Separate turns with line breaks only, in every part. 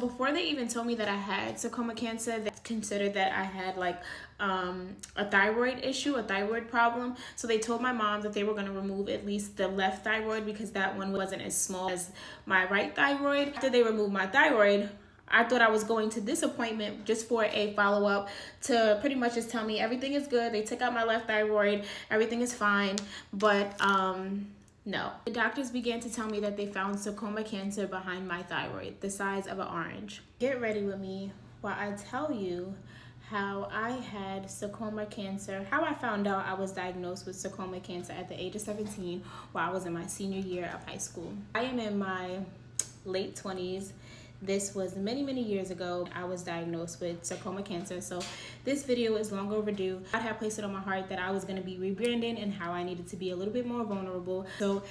Before they even told me that I had sarcoma cancer, they considered that I had like a thyroid issue, a thyroid problem. So they told my mom that they were going to remove at least the left thyroid because that one wasn't as small as my right thyroid. After they removed my thyroid, I thought I was going to this appointment just for a follow-up to pretty much just tell me everything is good. They took out my left thyroid, everything is fine, but no. The doctors began to tell me that they found sarcoma cancer behind my thyroid, the size of an orange. Get ready with me while I tell you how I had sarcoma cancer, how I found out I was diagnosed with sarcoma cancer at the age of 17 while I was in my senior year of high school. I am in my late 20s. This was many, many years ago. I was diagnosed with sarcoma cancer. So this video is long overdue. God had placed it on my heart that I was gonna be rebranding and how I needed to be a little bit more vulnerable. So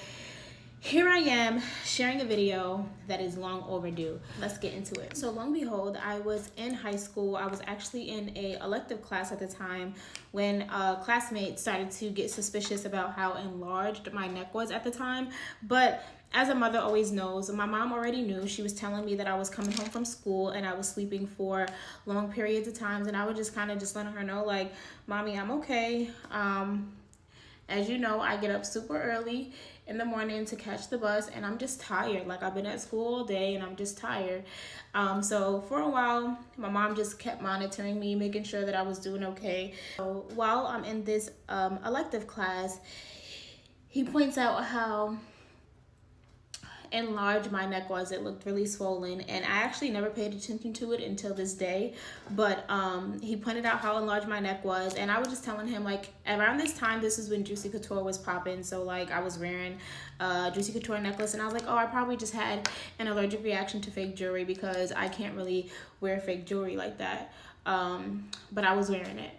here I am sharing a video that is long overdue. Let's get into it. So lo and behold, I was in high school. I was actually in a elective class at the time when classmates started to get suspicious about how enlarged my neck was at the time. But as a mother always knows, my mom already knew. She was telling me that I was coming home from school and I was sleeping for long periods of times, and I would just kind of just letting her know, like, Mommy, I'm okay. As you know, I get up super early in the morning to catch the bus, and I'm just tired. Like, I've been at school all day and I'm just tired. So for a while, my mom just kept monitoring me, making sure that I was doing okay. So while I'm in this elective class, he points out how enlarged my neck was. It looked really swollen, and I actually never paid attention to it until this day. But he pointed out how enlarged my neck was, and I was just telling him, like, around this time, this is when Juicy Couture was popping. So like, I was wearing a Juicy Couture necklace, and I was like, oh, I probably just had an allergic reaction to fake jewelry because I can't really wear fake jewelry like that. But I was wearing it.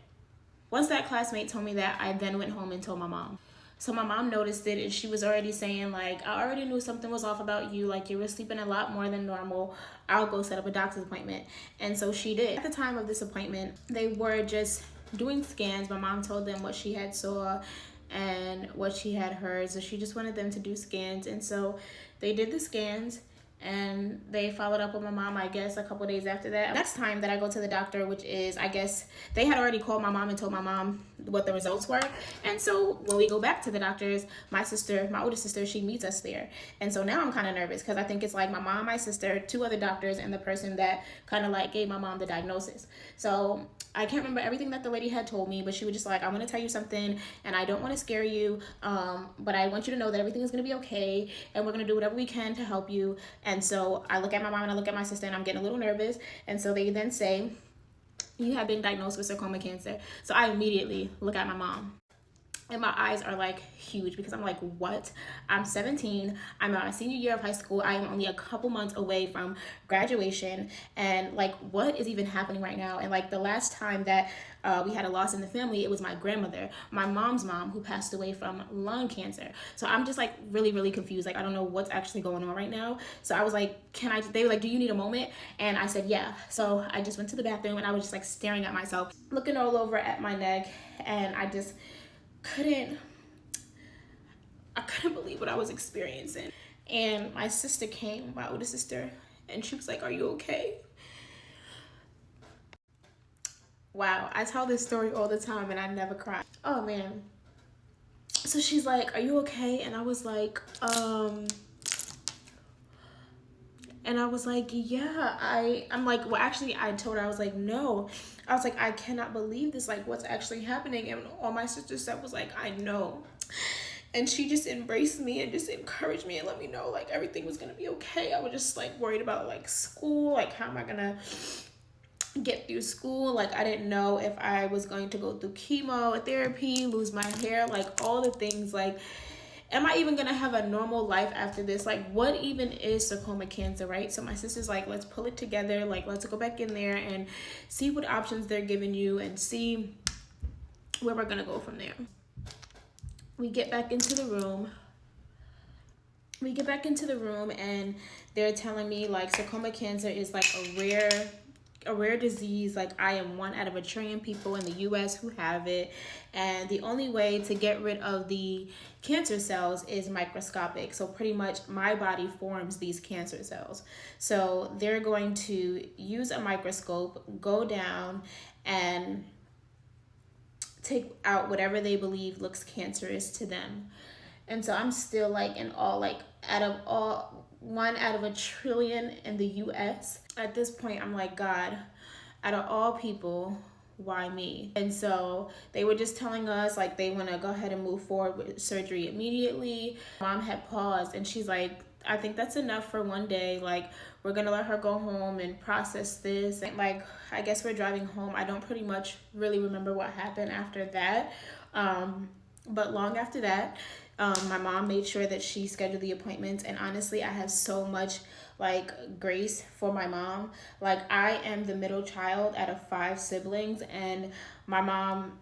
Once that classmate told me that, I then went home and told my mom. So my mom noticed it, and she was already saying, like, I already knew something was off about you. Like, you were sleeping a lot more than normal. I'll go set up a doctor's appointment. And so she did. At the time of this appointment, they were just doing scans. My mom told them what she had saw and what she had heard. So she just wanted them to do scans. And so they did the scans, and they followed up with my mom, I guess, a couple days after that. Next time that I go to the doctor, which is, I guess, they had already called my mom and told my mom what the results were. And so when we go back to the doctors, my older sister, she meets us there. And so now I'm kind of nervous because I think it's like my mom, my sister, 2 other doctors, and the person that kind of like gave my mom the diagnosis. So I can't remember everything that the lady had told me, but she was just like, I want to tell you something, and I don't want to scare you, but I want you to know that everything is going to be okay, and we're going to do whatever we can to help you. And so I look at my mom and I look at my sister, and I'm getting a little nervous. And so they then say, you have been diagnosed with sarcoma cancer. So I immediately look at my mom, and my eyes are like huge because I'm like, what? I'm 17. I'm in my senior year of high school. I am only a couple months away from graduation. And like, what is even happening right now? And like, the last time that we had a loss in the family, it was my grandmother, my mom's mom, who passed away from lung cancer. So I'm just like really, really confused. Like, I don't know what's actually going on right now. So I was like, they were like, do you need a moment? And I said, yeah. So I just went to the bathroom, and I was just like staring at myself, looking all over at my neck. And I just couldn't believe what I was experiencing. And my sister came, my older sister, and she was like, are you okay? Wow, I tell this story all the time and I never cry. Oh man. So she's like, are you okay? And I was like, yeah, I'm like, well, actually, I told her, I was like, no. I was like, I cannot believe this. Like, what's actually happening? And all my sister said was like, I know. And she just embraced me and just encouraged me and let me know, like, everything was going to be okay. I was just, like, worried about, like, school. Like, how am I going to get through school? Like, I didn't know if I was going to go through chemotherapy, lose my hair, like, all the things, like, am I even gonna have a normal life after this? Like, what even is sarcoma cancer, right? So my sister's like, let's pull it together. Like, let's go back in there and see what options they're giving you and see where we're gonna go from there. We get back into the room. And they're telling me, like, sarcoma cancer is like a rare a rare disease. Like, I am 1 out of 1 trillion people in the US who have it, and the only way to get rid of the cancer cells is microscopic. So pretty much my body forms these cancer cells. So they're going to use a microscope, go down and take out whatever they believe looks cancerous to them. And so I'm still like in awe, like out of all 1 out of 1 trillion in the US. At this point, I'm like, God, out of all people, why me? And so they were just telling us like they want to go ahead and move forward with surgery immediately. Mom had paused and she's like, I think that's enough for one day. Like, we're gonna let her go home and process this. And like, I guess we're driving home. I don't pretty much really remember what happened after that. But long after that, my mom made sure that she scheduled the appointments. And honestly, I have so much like grace for my mom. Like, I am the middle child out of 5 siblings, and my mom,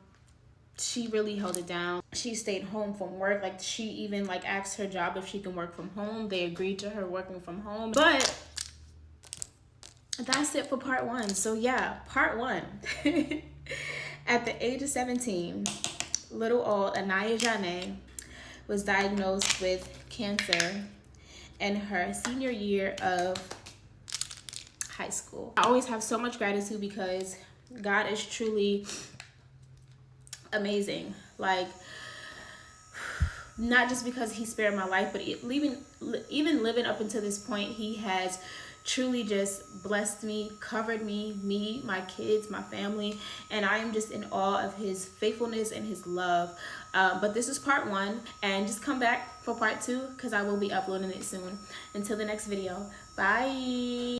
she really held it down. She stayed home from work. Like, she even like asked her job if she can work from home. They agreed to her working from home. But that's it for part 1. So yeah, part 1. At the age of 17, little old Anaya Jane was diagnosed with cancer in her senior year of high school. I always have so much gratitude because God is truly amazing. Like, not just because he spared my life, but even living up until this point, he has truly just blessed me, covered me, my kids, my family, and I am just in awe of his faithfulness and his love. But this is part 1, and just come back for part 2 because I will be uploading it soon. Until the next video, bye.